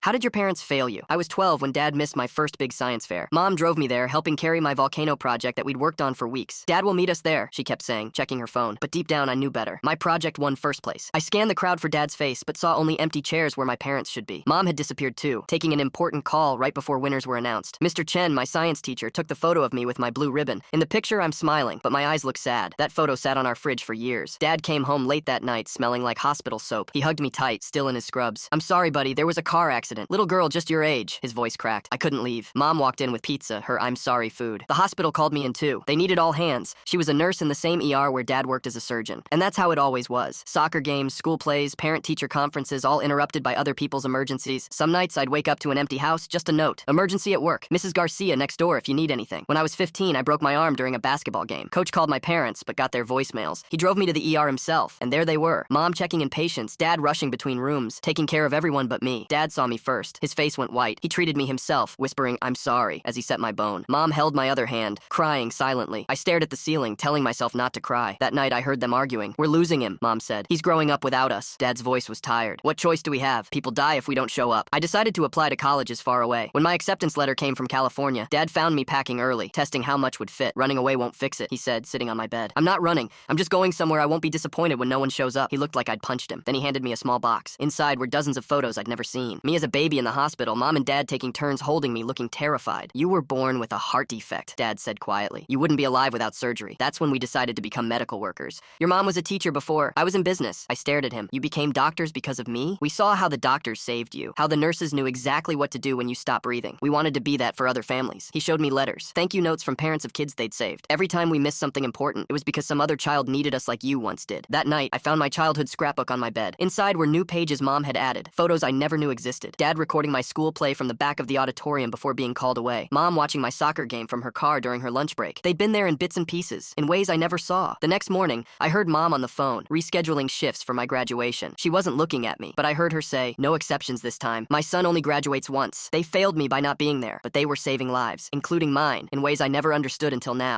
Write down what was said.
How did your parents fail you? I was 12 when Dad missed my first big science fair. Mom drove me there, helping carry my volcano project that we'd worked on for weeks. Dad will meet us there, she kept saying, checking her phone. But deep down, I knew better. My project won first place. I scanned the crowd for Dad's face, but saw only empty chairs where my parents should be. Mom had disappeared too, taking an important call right before winners were announced. Mr. Chen, my science teacher, took the photo of me with my blue ribbon. In the picture, I'm smiling, but my eyes look sad. That photo sat on our fridge for years. Dad came home late that night, smelling like hospital soap. He hugged me tight, still in his scrubs. I'm sorry, buddy, there was a car accident. Little girl just your age. His voice cracked. I couldn't leave. Mom walked in with pizza, her I'm sorry food. The hospital called me in too. They needed all hands. She was a nurse in the same ER where Dad worked as a surgeon. And that's how it always was. Soccer games, school plays, parent-teacher conferences, all interrupted by other people's emergencies. Some nights I'd wake up to an empty house, just a note. Emergency at work. Mrs. Garcia next door if you need anything. When I was 15, I broke my arm during a basketball game. Coach called my parents, but got their voicemails. He drove me to the ER himself, and there they were. Mom checking in patients, Dad rushing between rooms, taking care of everyone but me. Dad saw me first. His face went white. He treated me himself, whispering, I'm sorry, as he set my bone. Mom held my other hand, crying silently. I stared at the ceiling, telling myself not to cry. That night, I heard them arguing. We're losing him, Mom said. He's growing up without us. Dad's voice was tired. What choice do we have? People die if we don't show up. I decided to apply to colleges far away. When my acceptance letter came from California, Dad found me packing early, testing how much would fit. Running away won't fix it, he said, sitting on my bed. I'm not running. I'm just going somewhere I won't be disappointed when no one shows up. He looked like I'd punched him. Then he handed me a small box. Inside were dozens of photos I'd never seen. Me as a baby in the hospital, Mom and Dad taking turns holding me, looking terrified. You were born with a heart defect, Dad said quietly. You wouldn't be alive without surgery. That's when we decided to become medical workers. Your mom was a teacher before. I was in business. I stared at him. You became doctors because of me? We saw how the doctors saved you, how the nurses knew exactly what to do when you stopped breathing. We wanted to be that for other families. He showed me letters, thank you notes from parents of kids they'd saved. Every time we missed something important, it was because some other child needed us like you once did. That night, I found my childhood scrapbook on my bed. Inside were new pages Mom had added, photos I never knew existed. Dad recording my school play from the back of the auditorium before being called away. Mom watching my soccer game from her car during her lunch break. They'd been there in bits and pieces, in ways I never saw. The next morning, I heard Mom on the phone, rescheduling shifts for my graduation. She wasn't looking at me, but I heard her say, no exceptions this time. My son only graduates once. They failed me by not being there, but they were saving lives, including mine, in ways I never understood until now.